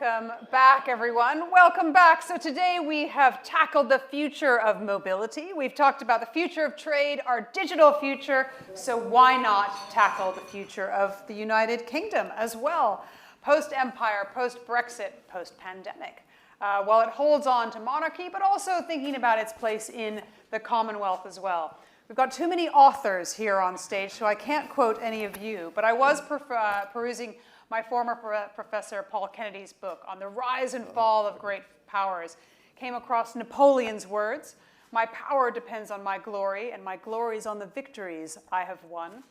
Welcome back, everyone. Welcome back. So today we have tackled the future of mobility. We've talked about the future of trade, our digital future. So why not tackle the future of the United Kingdom as well? Post-empire, post-Brexit, post-pandemic. While it holds on to monarchy, but also thinking about its place in the Commonwealth as well. We've got too many authors here on stage, so I can't quote any of you, but I was perusing my former professor Paul Kennedy's book on the rise and fall of great powers. Came across Napoleon's words, "My power depends on my glory, and my glory is on the victories I have won.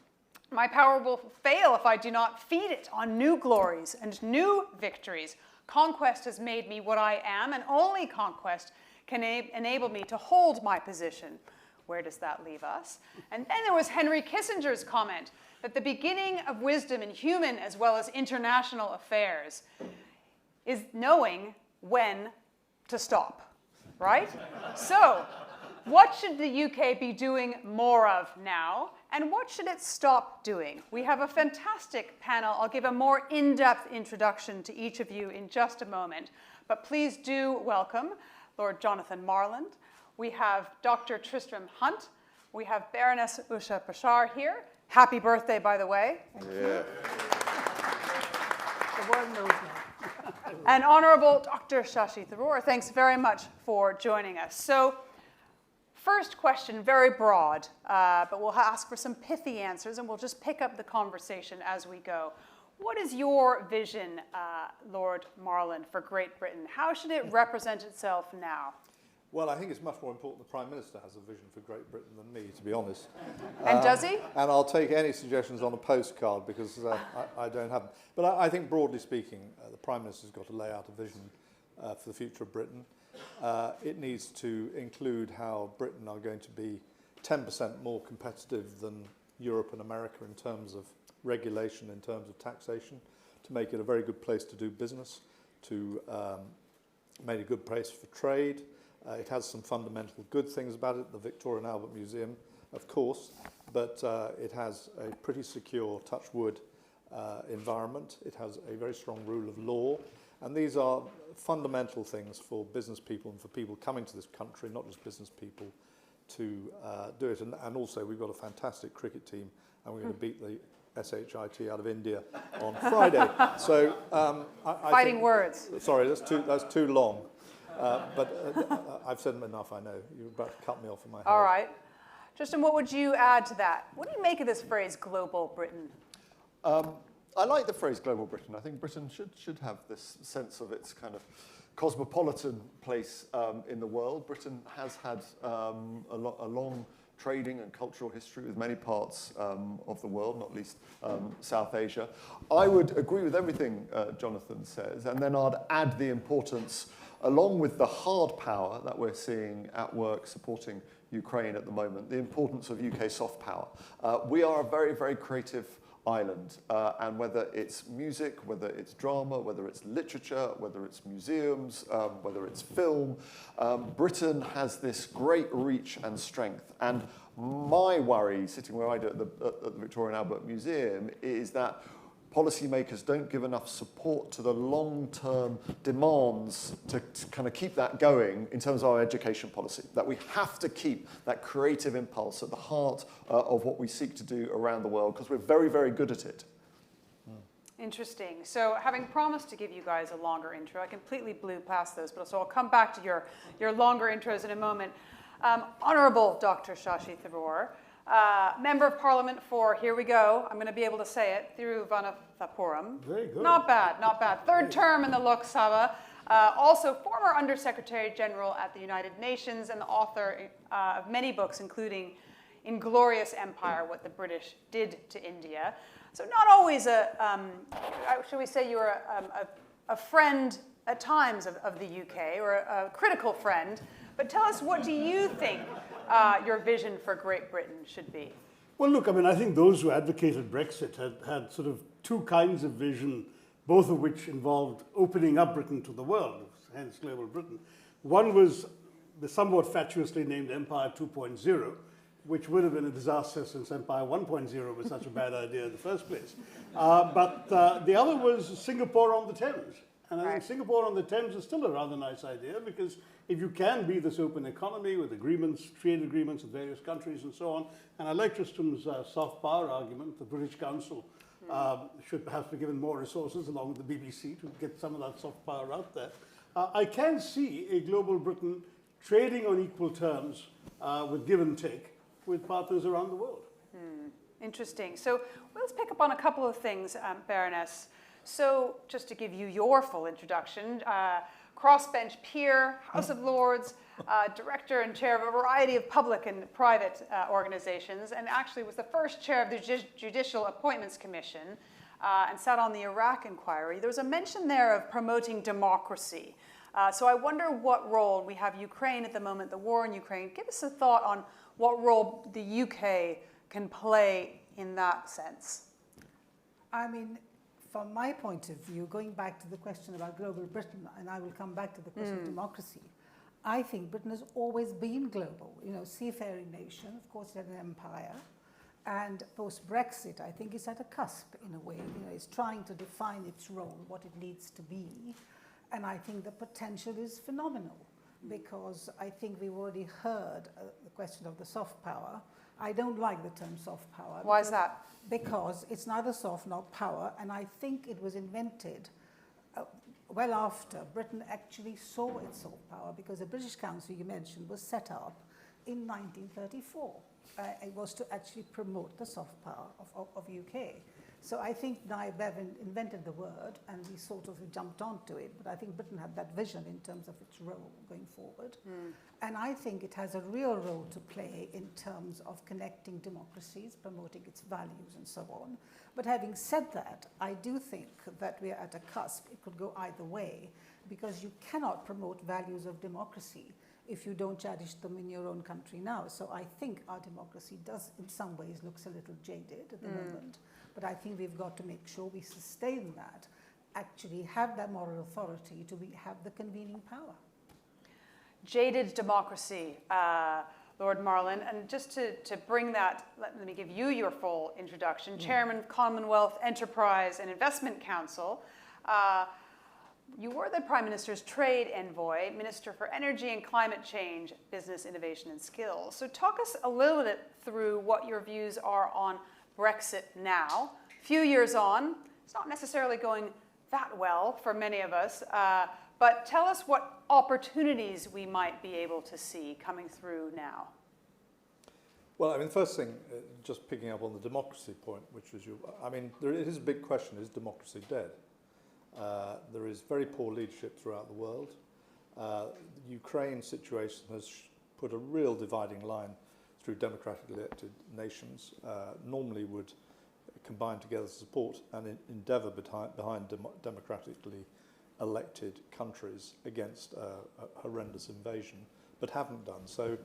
My power will fail if I do not feed it on new glories and new victories. Conquest has made me what I am, and only conquest can enable me to hold my position." Where does that leave us? And then there was Henry Kissinger's comment that the beginning of wisdom in human as well as international affairs is knowing when to stop, right? So, what should the UK be doing more of now, and what should it stop doing? We have a fantastic panel. I'll give a more in-depth introduction to each of you in just a moment, but please do welcome Lord Jonathan Marland. We have Dr. Tristram Hunt. We have Baroness Usha Prashar here. Happy birthday, by the way. Yeah. The world knows now. And Honorable Dr. Shashi Tharoor, thanks very much for joining us. So, first question, very broad, but we'll ask for some pithy answers, and we'll just pick up the conversation as we go. What is your vision, Lord Marlon, for Great Britain? How should it represent itself now? Well, I think it's much more important the Prime Minister has a vision for Great Britain than me, to be honest. And does he? And I'll take any suggestions on a postcard because I don't have them. But I think broadly speaking, the Prime Minister's got to lay out a vision for the future of Britain. It needs to include how Britain are going to be 10% more competitive than Europe and America in terms of regulation, in terms of taxation, to make it a very good place to do business, to make a good place for trade. It has some fundamental good things about it, the Victoria and Albert Museum, of course, but it has a pretty secure, touch wood environment. It has a very strong rule of law, and these are fundamental things for business people and for people coming to this country, not just business people, to do it. And also, we've got a fantastic cricket team, and we're going to beat the SHIT out of India on Friday. So I Fighting think, words. Sorry, that's too long. But I've said enough, I know. You're about to cut me off in my head. All right. Tristan, what would you add to that? What do you make of this phrase, global Britain? I like the phrase global Britain. I think Britain should have this sense of its kind of cosmopolitan place in the world. Britain has had a long trading and cultural history with many parts of the world, not least South Asia. I would agree with everything Jonathan says, and then I'd add the importance, along with the hard power that we're seeing at work supporting Ukraine at the moment, the importance of UK soft power. We are a very, very creative island, and whether it's music, whether it's drama, whether it's literature, whether it's museums, whether it's film, Britain has this great reach and strength. And my worry, sitting where I do at the Victoria and Albert Museum, is that policymakers don't give enough support to the long-term demands to kind of keep that going in terms of our education policy, that we have to keep that creative impulse at the heart of what we seek to do around the world, because we're very, very good at it. Interesting. So having promised to give you guys a longer intro, I completely blew past those, but so I'll come back to your longer intros in a moment. Honorable Dr. Shashi Tharoor, Member of Parliament for, here we go, I'm going to be able to say it, Thiruvananthapuram. Very good. Not bad, not bad. Third term in the Lok Sabha. Also former Undersecretary General at the United Nations and the author of many books, including Inglorious Empire, What the British Did to India. So not always shall we say you're a friend at times of the UK, or a critical friend, but tell us, what do you think your vision for Great Britain should be? Well, look, I mean, I think those who advocated Brexit had sort of two kinds of vision, both of which involved opening up Britain to the world, hence global Britain. One was the somewhat fatuously named Empire 2.0, which would have been a disaster since Empire 1.0 was such a bad idea in the first place. But the other was Singapore on the Thames. And I Right. think Singapore on the Thames is still a rather nice idea, because if you can be this open economy with agreements, trade agreements with various countries and so on, and I like Tristram's soft power argument, the British Council should perhaps be given more resources along with the BBC to get some of that soft power out there. I can see a global Britain trading on equal terms with give and take with partners around the world. Interesting. So let's pick up on a couple of things, Baroness. So just to give you your full introduction, crossbench peer, House of Lords, director and chair of a variety of public and private organizations, and actually was the first chair of the Judicial Appointments Commission and sat on the Iraq inquiry. There was a mention there of promoting democracy. So I wonder what role, we have Ukraine at the moment, the war in Ukraine. Give us a thought on what role the UK can play in that sense. I mean, from my point of view, going back to the question about global Britain, and I will come back to the question of democracy, I think Britain has always been global. You know, seafaring nation, of course it had an empire, and post-Brexit, I think it's at a cusp in a way. You know, it's trying to define its role, what it needs to be, and I think the potential is phenomenal, because I think we've already heard the question of the soft power. I don't like the term soft power. Why is that? Because it's neither soft nor power, and I think it was invented well after Britain actually saw its soft power, because the British Council you mentioned was set up in 1934. It was to actually promote the soft power of UK. So I think now Bevan invented the word and we sort of jumped onto it, but I think Britain had that vision in terms of its role going forward. And I think it has a real role to play in terms of connecting democracies, promoting its values and so on. But having said that, I do think that we are at a cusp. It could go either way, because you cannot promote values of democracy if you don't cherish them in your own country now. So I think our democracy does in some ways looks a little jaded at the moment. But I think we've got to make sure we sustain that, actually have that moral authority to have the convening power. Jaded democracy, Lord Marlon. And just to bring that, let me give you your full introduction. Chairman, Commonwealth Enterprise and Investment Council. You were the Prime Minister's trade envoy, Minister for Energy and Climate Change, Business, Innovation and Skills. So talk us a little bit through what your views are on Brexit now. A few years on, it's not necessarily going that well for many of us, but tell us what opportunities we might be able to see coming through now. Well, I mean, first thing, just picking up on the democracy point, which was it is a big question, is democracy dead? There is very poor leadership throughout the world. The Ukraine situation has put a real dividing line through democratically elected nations, normally would combine together support and endeavour behind democratically elected countries against a horrendous invasion, but haven't done. So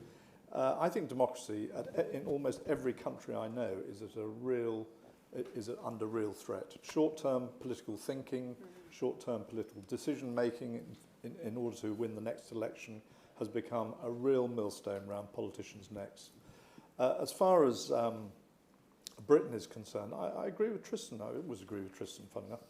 I think democracy in almost every country I know is under real threat. Short-term political thinking, short-term political decision-making in order to win the next election has become a real millstone around politicians' necks. As far as Britain is concerned, I agree with Tristan. I always agree with Tristan, funny enough.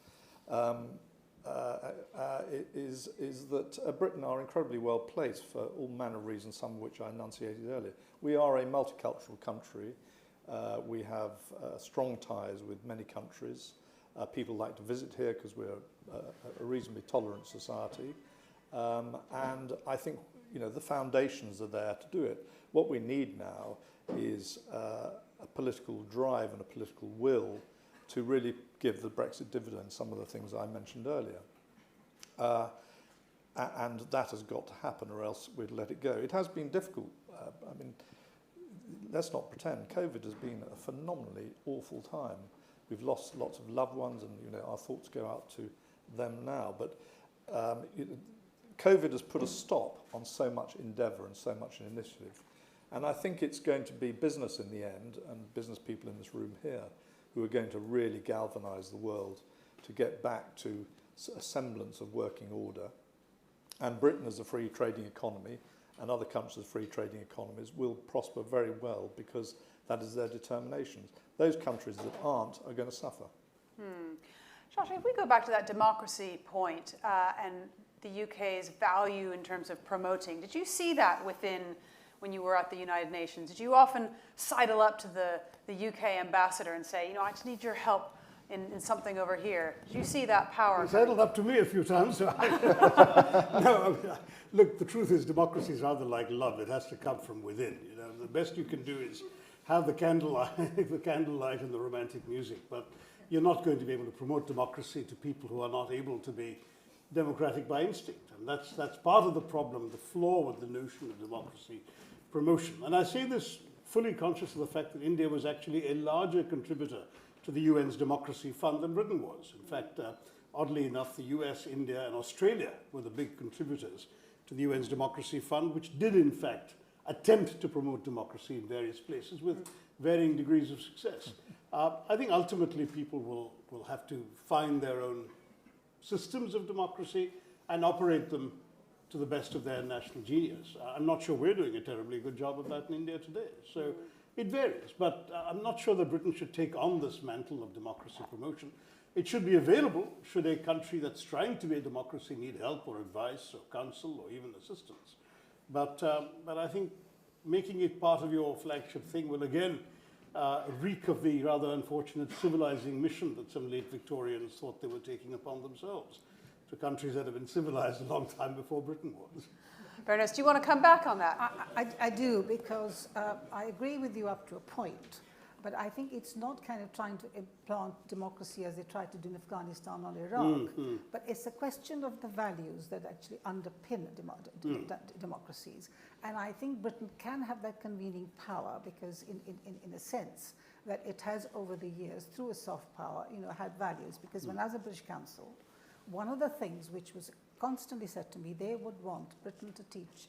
Is that Britain are incredibly well placed for all manner of reasons, some of which I enunciated earlier. We are a multicultural country. We have strong ties with many countries. People like to visit here because we're a reasonably tolerant society. And I think the foundations are there to do it. What we need now is a political drive and a political will to really give the Brexit dividend, some of the things I mentioned earlier. And that has got to happen, or else we'd let it go. It has been difficult. Let's not pretend. COVID has been a phenomenally awful time. We've lost lots of loved ones, and our thoughts go out to them now. But COVID has put a stop on so much endeavour and so much initiative. And I think it's going to be business in the end, and business people in this room here, who are going to really galvanise the world to get back to a semblance of working order. And Britain as a free trading economy, and other countries as free trading economies, will prosper very well because that is their determination. Those countries that aren't are going to suffer. Shashi, if we go back to that democracy point and the UK's value in terms of promoting, did you see that when you were at the United Nations? Did you often sidle up to the UK ambassador and say, I just need your help in something over here? Did you see that power? He sidled up to me a few times. So look, the truth is democracy is rather like love. It has to come from within. The best you can do is have the candlelight, and the romantic music, but you're not going to be able to promote democracy to people who are not able to be democratic by instinct. And that's part of the problem, the flaw with the notion of democracy promotion. And I say this fully conscious of the fact that India was actually a larger contributor to the UN's democracy fund than Britain was. In fact, oddly enough, the US, India, and Australia were the big contributors to the UN's democracy fund, which did in fact attempt to promote democracy in various places with varying degrees of success. I think ultimately people will have to find their own systems of democracy and operate them to the best of their national genius. I'm not sure we're doing a terribly good job of that in India today. So it varies, but I'm not sure that Britain should take on this mantle of democracy promotion. It should be available should a country that's trying to be a democracy need help or advice or counsel or even assistance. But I think making it part of your flagship thing will again reek of the rather unfortunate civilizing mission that some late Victorians thought they were taking upon themselves to countries that have been civilized a long time before Britain was. Baroness, do you want to come back on that? I do, because I agree with you up to a point, but I think it's not kind of trying to implant democracy as they tried to do in Afghanistan or Iraq, but it's a question of the values that actually underpin democracies. And I think Britain can have that convening power because in a sense that it has over the years, through a soft power, had values. Because when I was a British Council, one of the things which was constantly said to me, they would want Britain to teach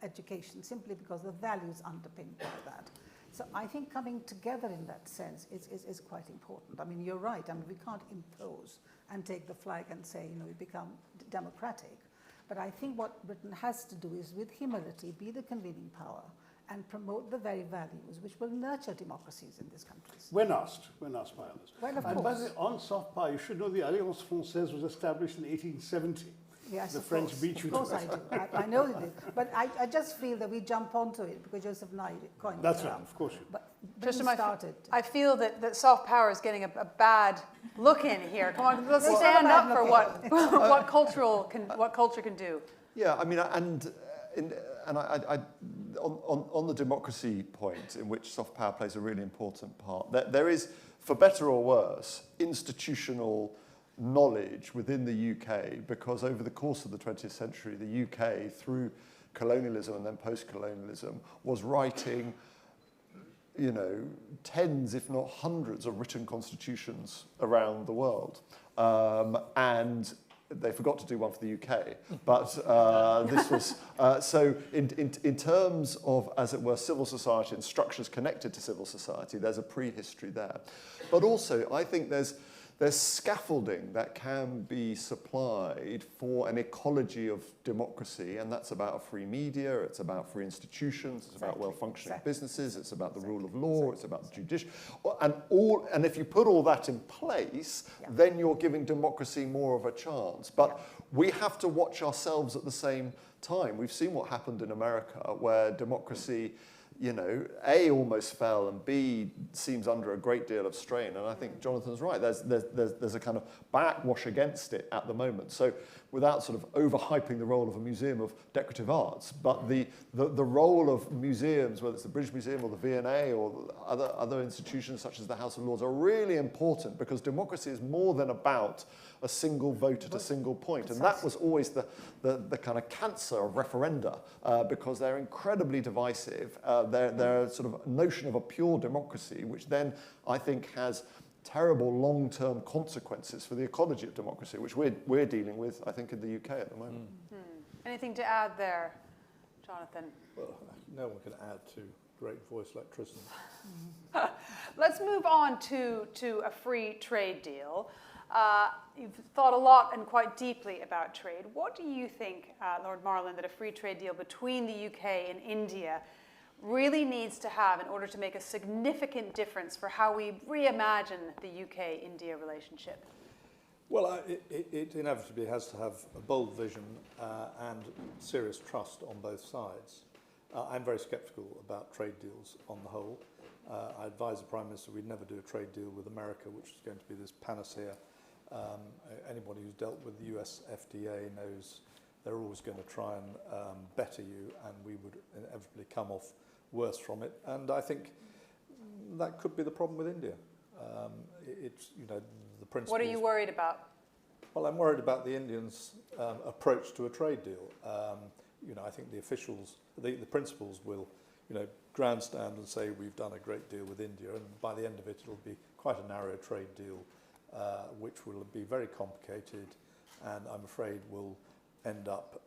education simply because the values underpinned by that. So I think coming together in that sense is quite important. I mean, you're right. I mean, we can't impose and take the flag and say, we become democratic. But I think what Britain has to do is, with humility, be the convening power and promote the very values which will nurture democracies in these countries. When asked by others. Well, of and course. by the way, on soft power, you should know the Alliance Française was established in 1870. Yes, the of French course. beat you Of course to I do. I know it is. But I just feel that we jump onto it because Joseph Nye coined it. That's right, of course. But Just Britain started. I feel that soft power is getting a bad look in here. Come on, let's stand up for what culture can do. Yeah, I mean, and on the democracy point, in which soft power plays a really important part, there is, for better or worse, institutional knowledge within the UK, because over the course of the 20th century, the UK, through colonialism and then post-colonialism, was writing, tens, if not hundreds, of written constitutions around the world. And they forgot to do one for the UK, but this was so. In terms of, as it were, civil society and structures connected to civil society, there's a prehistory there. But also, I think there's scaffolding that can be supplied for an ecology of democracy, and that's about a free media, it's about free institutions, it's about well-functioning businesses, it's about the rule of law, it's about the judicial, and if you put all that in place, then you're giving democracy more of a chance. But we have to watch ourselves at the same time. We've seen what happened in America, where democracy, A, almost fell, and B, seems under a great deal of strain. And I think Jonathan's right. There's a kind of backwash against it at the moment. So without sort of overhyping the role of a museum of decorative arts, but the role of museums, whether it's the British Museum or the V&A or other institutions such as the House of Lords, are really important, because democracy is more than about a single vote at a single point. And that was always the kind of cancer of referenda, because they're incredibly divisive. They're sort of a notion of a pure democracy, which then I think has terrible long-term consequences for the ecology of democracy, which we're dealing with, I think, in the UK at the moment. Anything to add there, Jonathan? Well, no one can add to a great voice like Tristram. Let's move on to a free trade deal. You've thought a lot and quite deeply about trade. What do you think, Lord Marland, that a free trade deal between the UK and India really needs to have in order to make a significant difference for how we reimagine the UK-India relationship? Well, it inevitably has to have a bold vision and serious trust on both sides. I'm very sceptical about trade deals on the whole. I advise the Prime Minister we'd never do a trade deal with America, which is going to be this panacea. Anybody who's dealt with the US FDA knows they're always going to try and better you, and we would inevitably come off worse from it. And I think that could be the problem with India. It's, you know, the principles. What are you worried about? Well, I'm worried about the Indians' approach to a trade deal. You know, I think the officials, the principals will, you know, grandstand and say we've done a great deal with India, and by the end of it, it'll be quite a narrow trade deal, which will be very complicated, and I'm afraid will end up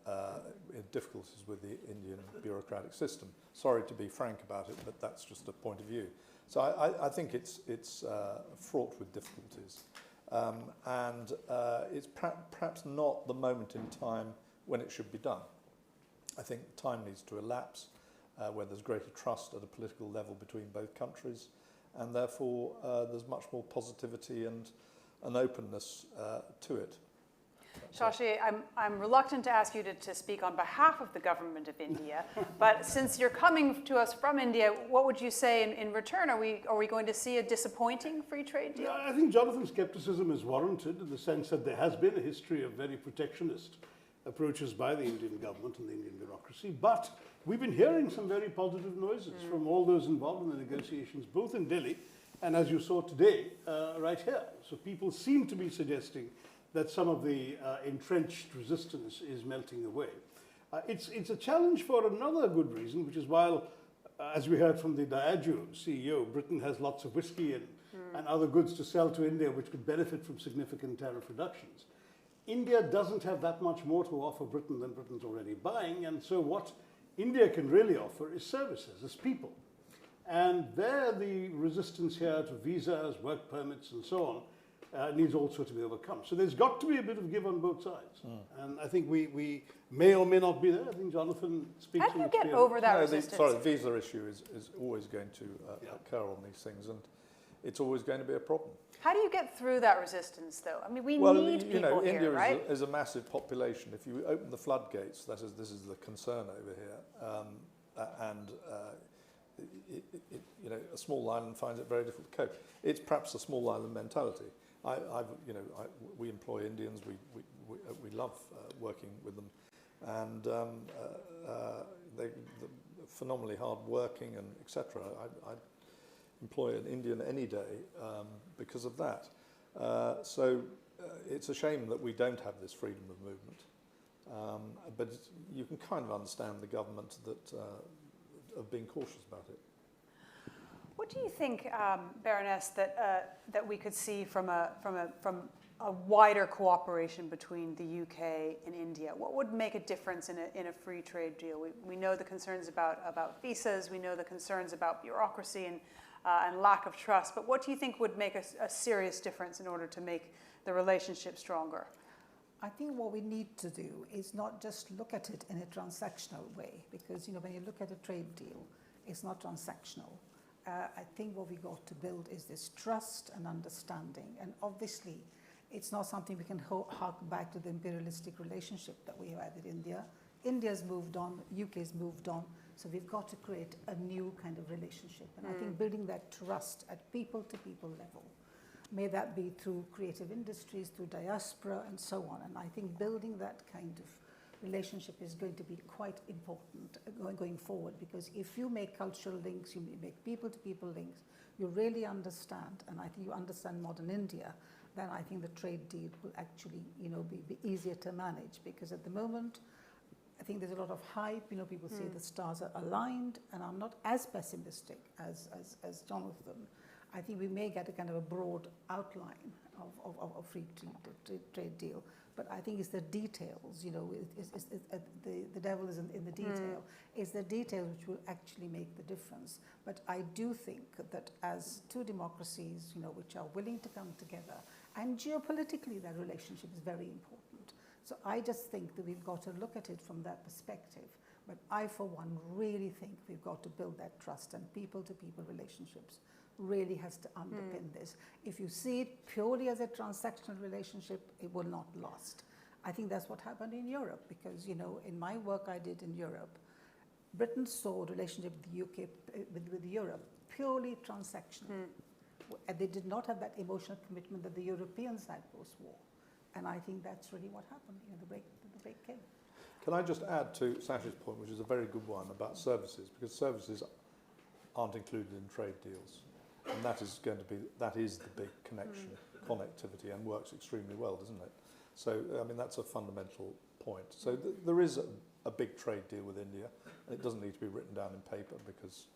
in difficulties with the Indian bureaucratic system. Sorry to be frank about it, but that's just a point of view. So I think it's fraught with difficulties, and it's perhaps not the moment in time when it should be done. I think time needs to elapse where there's greater trust at a political level between both countries, and therefore there's much more positivity and an openness to it. Shashi, I'm reluctant to ask you to speak on behalf of the government of India, but since you're coming to us from India, what would you say in return? Are we going to see a disappointing free trade deal? Yeah, I think Jonathan's skepticism is warranted in the sense that there has been a history of very protectionist approaches by the Indian government and the Indian bureaucracy, but we've been hearing some very positive noises from all those involved in the negotiations, both in Delhi and, as you saw today, right here. So people seem to be suggesting that some of the entrenched resistance is melting away. It's a challenge for another good reason, which is while, as we heard from the Diageo CEO, Britain has lots of whiskey and other goods to sell to India which could benefit from significant tariff reductions. India doesn't have that much more to offer Britain than Britain's already buying, and so what India can really offer is services, is people. And there the resistance here to visas, work permits and so on needs also to be overcome. So there's got to be a bit of give on both sides. And I think we may or may not be there. I think Jonathan speaks How do from you get experience. over that resistance? The visa issue is always going to occur on these things, and it's always going to be a problem. How do you get through that resistance, though? I mean, we need people you know, here, India right? is a massive population. If you open the floodgates, this is the concern over here, and you know, a small island finds it very difficult to cope. It's perhaps a small island mentality. We employ Indians. We love working with them, and they're phenomenally hard working and etc. I employ an Indian any day because of that. So it's a shame that we don't have this freedom of movement, but you can kind of understand the government that of being cautious about it. What do you think, Baroness, that we could see from a wider cooperation between the UK and India? What would make a difference in a free trade deal? We know the concerns about visas. We know the concerns about bureaucracy and lack of trust. But what do you think would make a serious difference in order to make the relationship stronger? I think what we need to do is not just look at it in a transactional way, because when you look at a trade deal, it's not transactional. I think what we got to build is this trust and understanding, and obviously it's not something we can hark back to the imperialistic relationship that we have had with India. India's moved on, UK's moved on, so we've got to create a new kind of relationship, and I think building that trust at people-to-people level, may that be through creative industries, through diaspora and so on, and I think building that kind of relationship is going to be quite important going forward, because if you make cultural links, you make people-to-people links, you really understand, and I think you understand modern India, then I think the trade deal will actually be easier to manage, because at the moment I think there's a lot of hype, people say the stars are aligned, and I'm not as pessimistic as Jonathan. I think we may get a kind of a broad outline of a free trade deal, but I think it's the details, the devil is in the detail. It's the details which will actually make the difference. But I do think that as two democracies, which are willing to come together, and geopolitically that relationship is very important. So I just think that we've got to look at it from that perspective. But I, for one, really think we've got to build that trust and people-to-people relationships really has to underpin this. If you see it purely as a transactional relationship, it will not last. I think that's what happened in Europe, because, you know, in my work I did in Europe, Britain saw the relationship with the UK, with Europe, purely transactional. And they did not have that emotional commitment that the Europeans had post-war. And I think that's really what happened. You know, the break came. Can I just add to Sasha's point, which is a very good one, about services, because services aren't included in trade deals. And that is the big connection, connectivity, and works extremely well, doesn't it? So, I mean, that's a fundamental point. So there is a big trade deal with India, and it doesn't need to be written down in paper because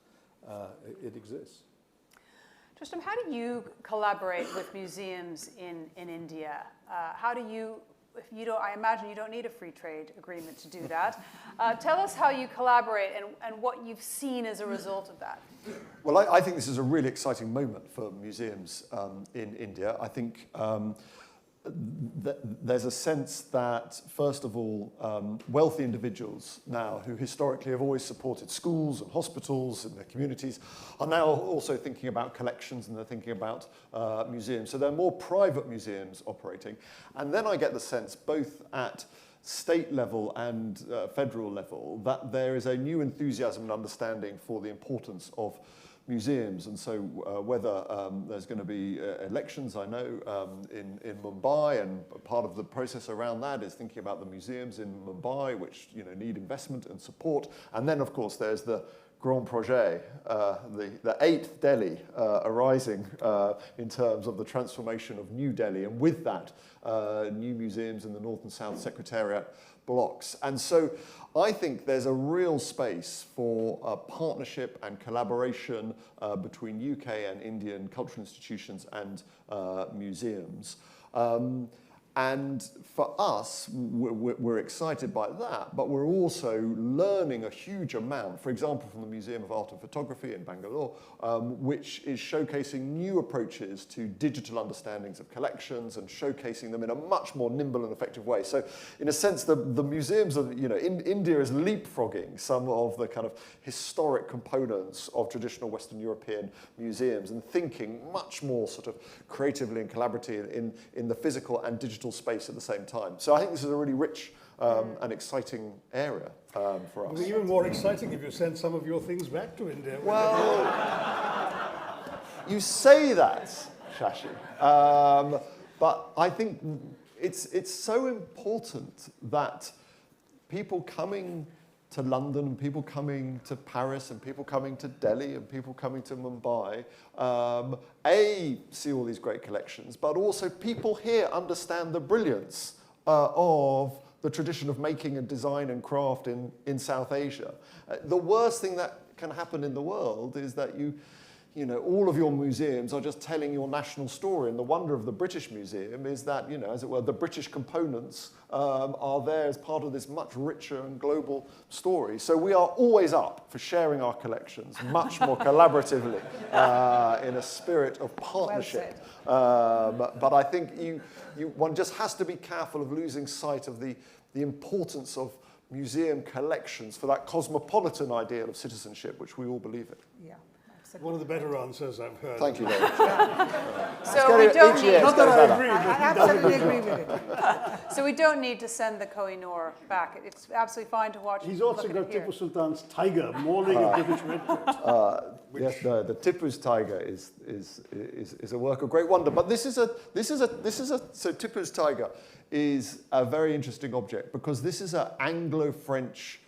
it exists. Tristram, how do you collaborate with museums in India? How do you, I imagine you don't need a free trade agreement to do that. Tell us how you collaborate and what you've seen as a result of that. Well, I think this is a really exciting moment for museums in India. I think there's a sense that, first of all, wealthy individuals now who historically have always supported schools and hospitals and their communities are now also thinking about collections, and they're thinking about museums. So there are more private museums operating. And then I get the sense, both at state level and federal level, that there is a new enthusiasm and understanding for the importance of museums. And so whether there's going to be elections, I know, in Mumbai, and part of the process around that is thinking about the museums in Mumbai, which, you know, need investment and support. And then, of course, there's the Grand Projet, the 8th Delhi arising in terms of the transformation of New Delhi, and with that, new museums in the North and South Secretariat blocks. And so I think there's a real space for partnership and collaboration between UK and Indian cultural institutions and museums. And for us, we're excited by that, but we're also learning a huge amount, for example, from the Museum of Art and Photography in Bangalore, which is showcasing new approaches to digital understandings of collections and showcasing them in a much more nimble and effective way. So in a sense, the museums of, you know, India is leapfrogging some of the kind of historic components of traditional Western European museums and thinking much more sort of creatively and collaboratively in the physical and digital space at the same time. So I think this is a really rich and exciting area for us. It'll be even more exciting if you send some of your things back to India. Well, you say that, Shashi, but I think it's so important that people coming to London and people coming to Paris and people coming to Delhi and people coming to Mumbai, see all these great collections, but also people here understand the brilliance of the tradition of making and design and craft in South Asia. The worst thing that can happen in the world is that you know, all of your museums are just telling your national story. And the wonder of the British Museum is that, you know, as it were, the British components are there as part of this much richer and global story. So we are always up for sharing our collections much more collaboratively in a spirit of partnership. But I think one just has to be careful of losing sight of the importance of museum collections for that cosmopolitan ideal of citizenship, which we all believe in. Yeah. One of the better answers I've heard. Thank you very much. So we don't need. Not that I agree, I but absolutely agree with it. So we don't need to send the Kohinoor back. It's absolutely fine to watch. he's also look at got it here. Tipu Sultan's tiger mauling a British red coat. Yes, no, the Tipu's tiger is a work of great wonder. But so Tipu's tiger is a very interesting object because this is an Anglo-French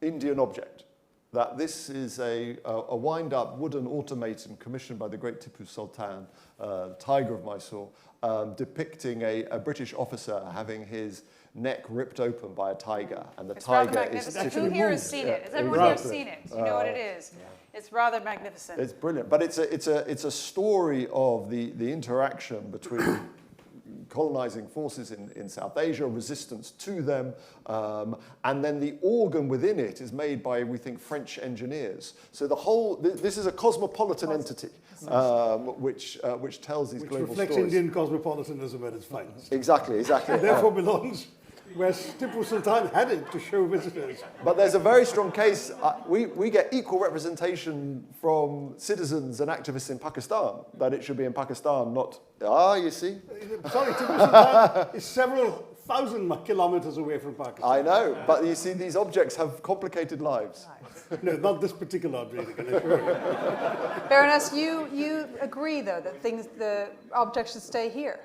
Indian object. That this is a wind-up wooden automaton commissioned by the great Tipu Sultan, Tiger of Mysore, depicting a British officer having his neck ripped open by a tiger, and the It's tiger rather is magnificent. Who here has seen it? Has everyone here seen it? You know what it is? It's rather magnificent. It's brilliant, but it's a story of the interaction between colonizing forces in South Asia, resistance to them, and then the organ within it is made by, we think, French engineers. So this is a cosmopolitan entity, which tells these global reflects stories. Indian cosmopolitanism at its finest. Exactly. And therefore belongs where Tipu Sultan had it to show visitors. But there's a very strong case. We get equal representation from citizens and activists in Pakistan, that it should be in Pakistan, not... you see? Sorry, Tipu Sultan is several thousand kilometers away from Pakistan. I know, but you see, these objects have complicated lives. No, not this particular object, I can assure you. Baroness, you agree, though, that the objects should stay here?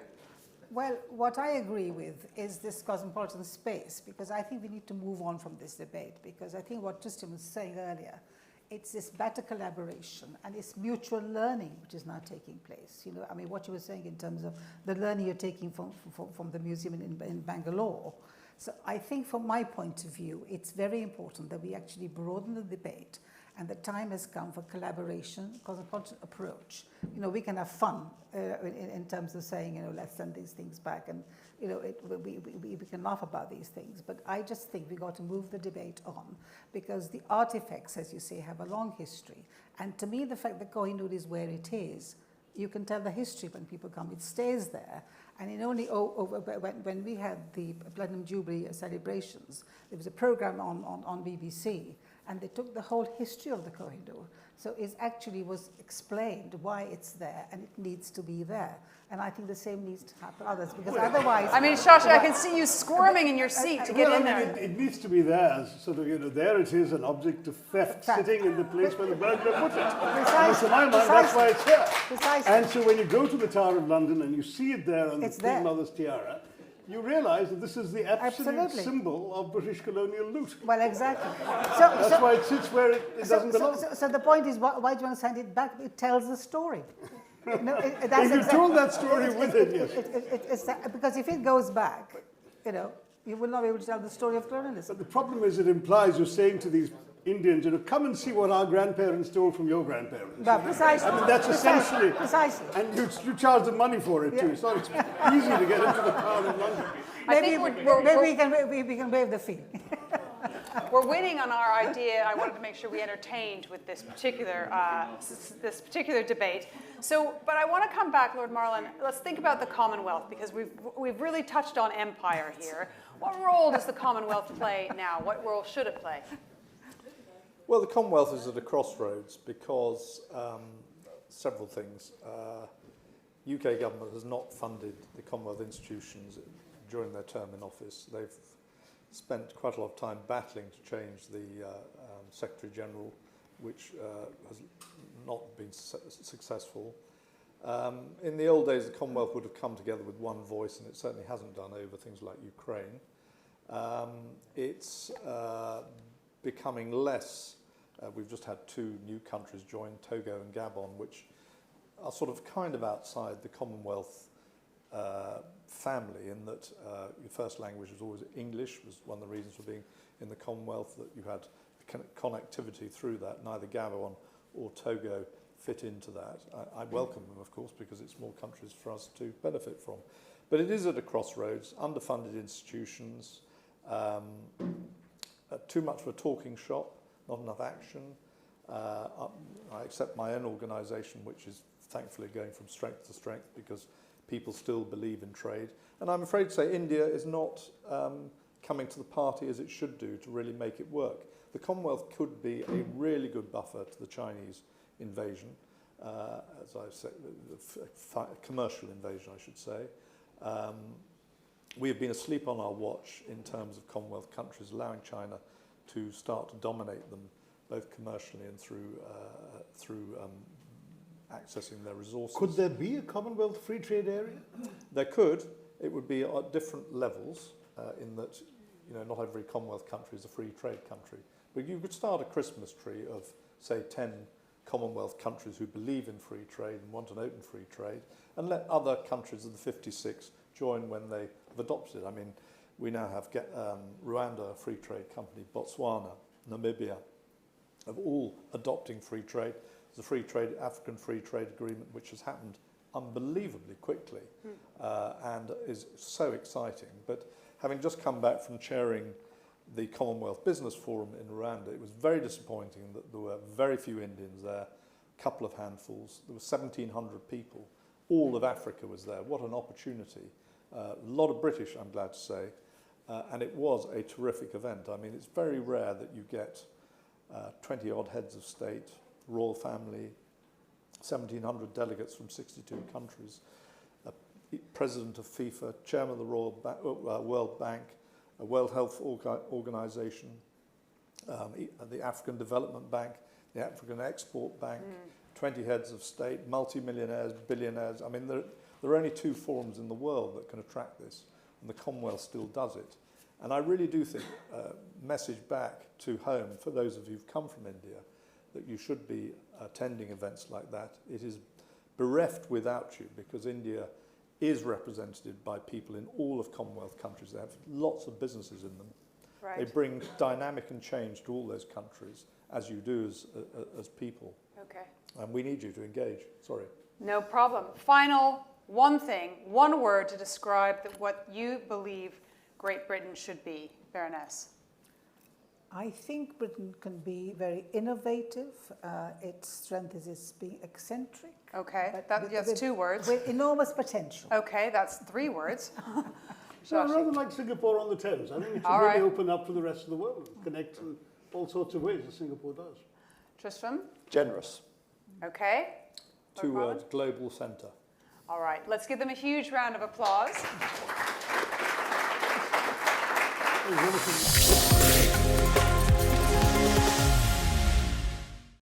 Well, what I agree with is this cosmopolitan space, because I think we need to move on from this debate, because I think what Tristram was saying earlier, it's this better collaboration and it's mutual learning which is now taking place. You know, I mean, what you were saying in terms of the learning you're taking from the museum in Bangalore. So I think from my point of view, it's very important that we actually broaden the debate, and the time has come for collaboration, cosmopolitan approach. You know, we can have fun in terms of saying, you know, let's send these things back, and you know, we can laugh about these things. But I just think we got to move the debate on, because the artifacts, as you say, have a long history. And to me, the fact that Kohinoor is where it is, you can tell the history when people come. It stays there. And it only when we had the Platinum Jubilee celebrations, there was a program on BBC, and they took the whole history of the Kohinoor. So it actually was explained why it's there, and it needs to be there. And I think the same needs to happen others, because otherwise... I mean, Shashi, I can see you squirming in your seat to get in there. It needs to be there as sort of, you know, there it is, an object of theft sitting in the place where the burglar put it. Precisely. To my mind, that's why it's here. Precisely. And so when you go to the Tower of London and you see it there on the It's Queen there. Mother's tiara, you realise that this is the absolute Absolutely. symbol of British colonial loot. Well, exactly. That's why it sits where it doesn't belong. So the point is, why do you want to send it back? It tells the story. No, And you told that story with it, yes. Because if it goes back, you know, you will not be able to tell the story of colonialism. But the problem is it implies you're saying to these Indians, you know, come and see what our grandparents stole from your grandparents. No, precisely. I mean, that's essentially... Precisely. And you charge them money for it, too. So it's easy to get into the Tower of London. I Maybe we can waive the fee. We're waiting on our idea. I wanted to make sure we entertained with this particular debate. So, but I want to come back, Lord Marlon. Let's think about the Commonwealth, because we've really touched on empire here. What role does the Commonwealth play now? What role should it play? Well, the Commonwealth is at a crossroads because several things. UK government has not funded the Commonwealth institutions during their term in office. They've spent quite a lot of time battling to change the Secretary-General, which has not been successful. In the old days, the Commonwealth would have come together with one voice, and it certainly hasn't done over things like Ukraine. It's becoming less. We've just had 2 new countries join, Togo and Gabon, which are sort of kind of outside the Commonwealth family, in that your first language was always English, was one of the reasons for being in the Commonwealth, that you had connectivity through that. Neither Gabon or Togo fit into that. I welcome them, of course, because it's more countries for us to benefit from. But it is at a crossroads, underfunded institutions, too much of a talking shop, not enough action. I accept my own organisation, which is thankfully going from strength to strength because people still believe in trade. And I'm afraid to say India is not coming to the party as it should do to really make it work. The Commonwealth could be a really good buffer to the Chinese invasion, as I've said, commercial invasion, I should say. We have been asleep on our watch in terms of Commonwealth countries allowing China to start to dominate them, both commercially and through accessing their resources. Could there be a Commonwealth free trade area? There could. It would be at different levels, in that, you know, not every Commonwealth country is a free trade country. But you could start a Christmas tree of, say, 10 Commonwealth countries who believe in free trade and want an open free trade, and let other countries of the 56 join when they have adopted it. I mean, we now have Rwanda, a free trade company, Botswana, Namibia, of all adopting free trade. There's a African free trade agreement, which has happened unbelievably quickly and is so exciting. But having just come back from chairing the Commonwealth Business Forum in Rwanda, it was very disappointing that there were very few Indians there, a couple of handfuls. There were 1,700 people. All of Africa was there. What an opportunity. A lot of British, I'm glad to say. And it was a terrific event. I mean, it's very rare that you get 20-odd heads of state, royal family, 1,700 delegates from 62 countries, president of FIFA, chairman of the World Bank, a World Health Organization, the African Development Bank, the African Export Bank, 20 heads of state, multimillionaires, billionaires. I mean, there are only 2 forums in the world that can attract this, and the Commonwealth still does it. And I really do think, message back to home, for those of you who've come from India, that you should be attending events like that. It is bereft without you, because India is represented by people in all of Commonwealth countries. They have lots of businesses in them. Right. They bring dynamic and change to all those countries, as you do as people. Okay. And we need you to engage. Sorry. No problem. Final one thing, one word to describe what you believe Great Britain should be, Baroness. I think Britain can be very innovative. Its strength is its being eccentric. Okay, that's 2 words. With enormous potential. Okay, that's 3 words. So rather like Singapore on the Thames, I think it should All really right. open up to the rest of the world, connect in all sorts of ways, as Singapore does. Tristram? Generous. Okay. 2 Lord words, global centre. All right, let's give them a huge round of applause. There's anything-